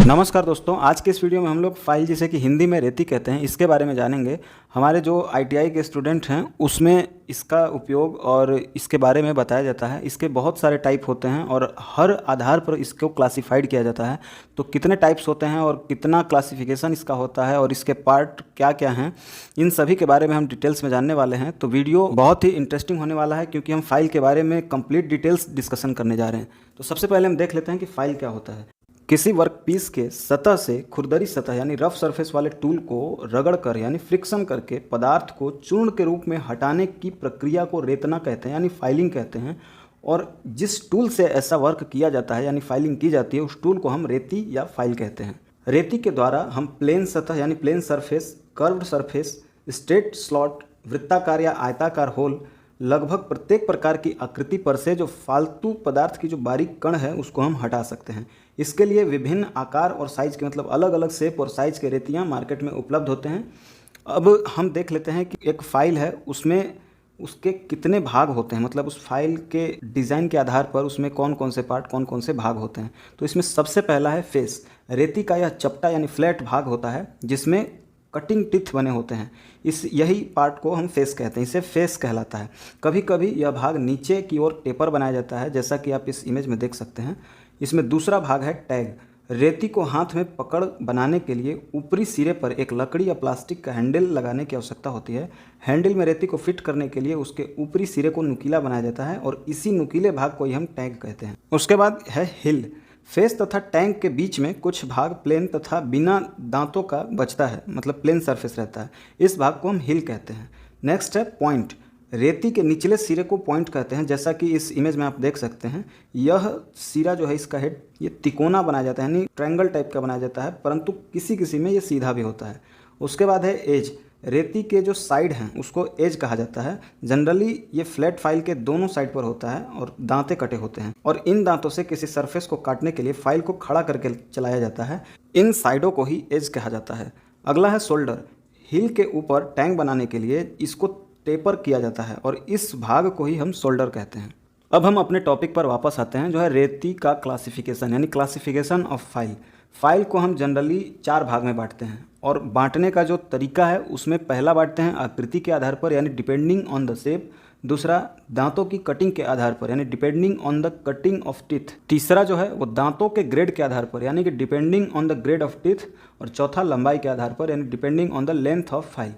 नमस्कार दोस्तों, आज के इस वीडियो में हम लोग फाइल जिसे कि हिंदी में रेती कहते हैं इसके बारे में जानेंगे। हमारे जो आईटीआई के स्टूडेंट हैं उसमें इसका उपयोग और इसके बारे में बताया जाता है। इसके बहुत सारे टाइप होते हैं और हर आधार पर इसको क्लासिफाइड किया जाता है। तो कितने टाइप्स होते हैं और कितना क्लासिफिकेशन इसका होता है और इसके पार्ट क्या क्या हैं, इन सभी के बारे में हम डिटेल्स में जानने वाले हैं। तो वीडियो बहुत ही इंटरेस्टिंग होने वाला है क्योंकि हम फाइल के बारे में कंप्लीट डिटेल्स डिस्कशन करने जा रहे हैं। तो सबसे पहले हम देख लेते हैं कि फाइल क्या होता है। किसी वर्कपीस के सतह से खुरदरी सतह यानी रफ सरफेस वाले टूल को रगड़कर यानी फ्रिक्शन करके पदार्थ को चूर्ण के रूप में हटाने की प्रक्रिया को रेतना कहते हैं यानी फाइलिंग कहते हैं। और जिस टूल से ऐसा वर्क किया जाता है यानी फाइलिंग की जाती है उस टूल को हम रेती या फाइल कहते हैं। रेती के द्वारा हम प्लेन सतह यानी plane surface, curved surface, straight slot, वृत्ताकार या आयताकार होल, लगभग प्रत्येक प्रकार की आकृति पर से जो फालतू पदार्थ की जो बारीक कण है उसको हम हटा सकते हैं। इसके लिए विभिन्न आकार और साइज के मतलब अलग अलग शेप और साइज के रेतियाँ मार्केट में उपलब्ध होते हैं। अब हम देख लेते हैं कि एक फाइल है उसमें उसके कितने भाग होते हैं, मतलब उस फाइल के डिज़ाइन के आधार पर उसमें कौन कौन से पार्ट कौन कौन से भाग होते हैं। तो इसमें सबसे पहला है फेस। रेती का यह चपटा यानी फ्लैट भाग होता है जिसमें कटिंग टिथ बने होते हैं। यही पार्ट को हम फेस कहते हैं, इसे फेस कहलाता है। कभी कभी यह भाग नीचे की ओर टेपर बनाया जाता है जैसा कि आप इस इमेज में देख सकते हैं। इसमें दूसरा भाग है टैग। रेती को हाथ में पकड़ बनाने के लिए ऊपरी सिरे पर एक लकड़ी या प्लास्टिक का हैंडल लगाने की आवश्यकता होती है। हैंडल में रेती को फिट करने के लिए उसके ऊपरी सिरे को नुकीला बनाया जाता है और इसी नुकीले भाग को ही हम टैग कहते हैं। उसके बाद है हिल। फेस तथा टैंक के बीच में कुछ भाग प्लेन तथा बिना दांतों का बचता है, मतलब प्लेन सरफेस रहता है। इस भाग को हम हिल कहते हैं। नेक्स्ट है पॉइंट। रेती के निचले सिरे को पॉइंट कहते हैं जैसा कि इस इमेज में आप देख सकते हैं। यह सिरा जो है इसका हेड ये तिकोना बनाया जाता है यानी ट्रायंगल टाइप का बनाया जाता है, परंतु किसी किसी में ये सीधा भी होता है। उसके बाद है एज। रेती के जो साइड हैं उसको एज कहा जाता है। जनरली ये फ्लैट फाइल के दोनों साइड पर होता है और दांतें कटे होते हैं और इन दांतों से किसी सरफेस को काटने के लिए फाइल को खड़ा करके चलाया जाता है। इन साइडों को ही एज कहा जाता है। अगला है शोल्डर। हिल के ऊपर टैंक बनाने के लिए इसको टेपर किया जाता है और इस भाग को ही हम शोल्डर कहते हैं। अब हम अपने टॉपिक पर वापस आते हैं जो है रेती का क्लासिफिकेशन यानी क्लासिफिकेशन ऑफ फाइल। फाइल को हम जनरली 4 भाग में बांटते हैं और बांटने का जो तरीका है उसमें पहला बांटते हैं आकृति के आधार पर यानी डिपेंडिंग ऑन द शेप। दूसरा दांतों की कटिंग के आधार पर यानी depending on the cutting of teeth. तीसरा जो है वो दांतों के ग्रेड के आधार पर यानी कि depending on the grade of teeth. और चौथा लंबाई के आधार पर यानी depending on the length of file.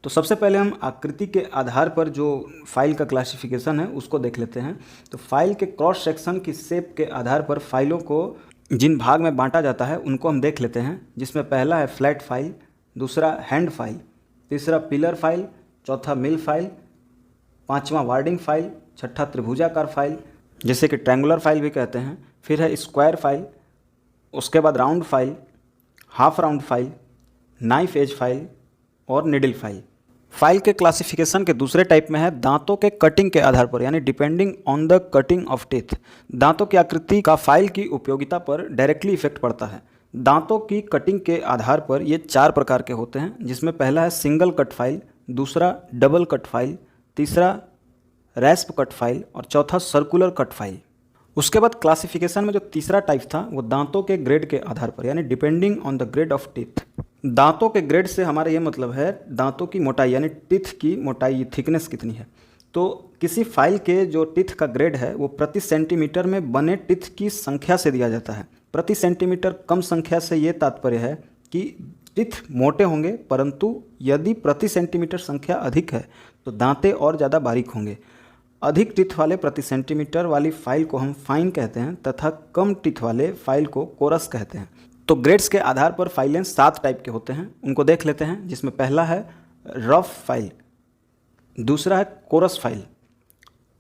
तो सबसे पहले हम आकृति के आधार पर जो फाइल का क्लासिफिकेशन है उसको देख लेते हैं। तो फाइल के क्रॉस सेक्शन की शेप के आधार पर फाइलों को जिन भाग में बांटा जाता है उनको हम देख लेते हैं, जिसमें पहला है फ्लैट फाइल, दूसरा हैंड फाइल, तीसरा पिलर फाइल, चौथा मिल फाइल, पांचवा वार्डिंग फाइल, छठा त्रिभुजाकार फाइल जैसे कि ट्रायंगुलर फाइल भी कहते हैं, फिर है स्क्वायर फाइल, उसके बाद round file, half round file, knife edge file और निडल फाइल। फाइल के क्लासिफिकेशन के दूसरे टाइप में है दांतों के कटिंग के आधार पर यानी depending on the cutting of teeth. दांतों की आकृति का फाइल की उपयोगिता पर डायरेक्टली इफेक्ट पड़ता है। दांतों की कटिंग के आधार पर ये 4 प्रकार के होते हैं, जिसमें पहला है सिंगल कट फाइल, दूसरा डबल कट फाइल, तीसरा रैस्प कट फाइल और चौथा सर्कुलर कट फाइल। उसके बाद क्लासिफिकेशन में जो तीसरा टाइप था वो दांतों के ग्रेड के आधार पर यानी depending on the grade of teeth. दांतों के ग्रेड से हमारा ये मतलब है दांतों की मोटाई यानी टिथ की मोटाई, थिकनेस कितनी है। तो किसी फाइल के जो टिथ का ग्रेड है वो प्रति सेंटीमीटर में बने टिथ की संख्या से दिया जाता है। प्रति सेंटीमीटर कम संख्या से ये तात्पर्य है कि टिथ मोटे होंगे, परंतु यदि प्रति सेंटीमीटर संख्या अधिक है तो दांतें और ज़्यादा बारीक होंगे। अधिक टिथ वाले प्रति सेंटीमीटर वाली फाइल को हम फाइन कहते हैं तथा कम टिथ वाले फाइल को कोरस कहते हैं। तो ग्रेड्स के आधार पर फाइलें 7 टाइप के होते हैं, उनको देख लेते हैं, जिसमें पहला है रफ फाइल, दूसरा है कोरस फाइल,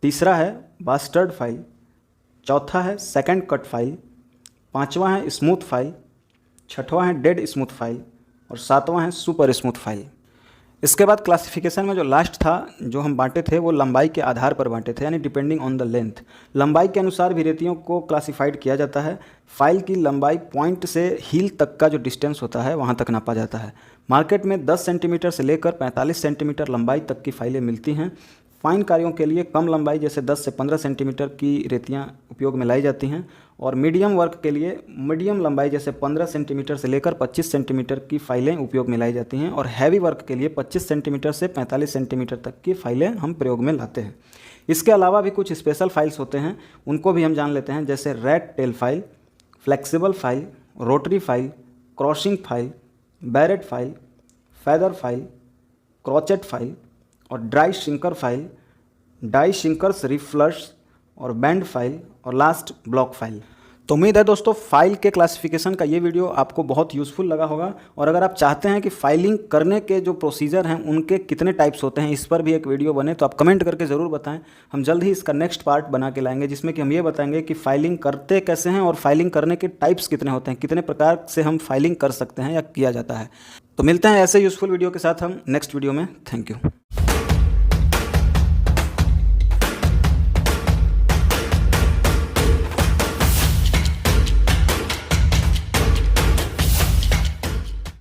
तीसरा है बास्टर्ड फाइल, चौथा है सेकंड कट फाइल, पांचवा है स्मूथ फाइल, छठवां है डेड स्मूथ फाइल और सातवां है सुपर स्मूथ फाइल। इसके बाद क्लासिफिकेशन में जो लास्ट था जो हम बांटे थे वो लंबाई के आधार पर बांटे थे यानी डिपेंडिंग ऑन द लेंथ। लंबाई के अनुसार भी रेतियों को क्लासिफाइड किया जाता है। फाइल की लंबाई पॉइंट से हील तक का जो डिस्टेंस होता है वहाँ तक नापा जाता है। मार्केट में 10 सेंटीमीटर से लेकर 45 सेंटीमीटर लंबाई तक की फाइलें मिलती हैं। फाइन कार्यों के लिए कम लंबाई जैसे 10 से 15 सेंटीमीटर की रेतियाँ उपयोग में लाई जाती हैं, और मीडियम वर्क के लिए मीडियम लंबाई जैसे 15 सेंटीमीटर से लेकर 25 सेंटीमीटर की फाइलें उपयोग में लाई जाती हैं, और हैवी वर्क के लिए 25 सेंटीमीटर से 45 सेंटीमीटर तक की फाइलें हम प्रयोग में लाते हैं। इसके अलावा भी कुछ स्पेशल फाइल्स होते हैं, उनको भी हम जान लेते हैं, जैसे rat tail file, flexible file, rotary file, crossing file, barrette file, feather file, crochet file और dry sinker file, die sinkers rifflers और बैंड फाइल और लास्ट ब्लॉक फाइल। तो उम्मीद है दोस्तों फाइल के क्लासिफिकेशन का ये वीडियो आपको बहुत यूज़फुल लगा होगा, और अगर आप चाहते हैं कि फाइलिंग करने के जो प्रोसीजर हैं उनके कितने टाइप्स होते हैं इस पर भी एक वीडियो बने, तो आप कमेंट करके ज़रूर बताएं। हम जल्द ही इसका नेक्स्ट पार्ट बना के लाएंगे, जिसमें कि हम ये बताएंगे कि फाइलिंग करते कैसे हैं और फाइलिंग करने के टाइप्स कितने होते हैं, कितने प्रकार से हम फाइलिंग कर सकते हैं या किया जाता है। तो मिलते हैं ऐसे यूज़फुल वीडियो के साथ हम नेक्स्ट वीडियो में। Thank you.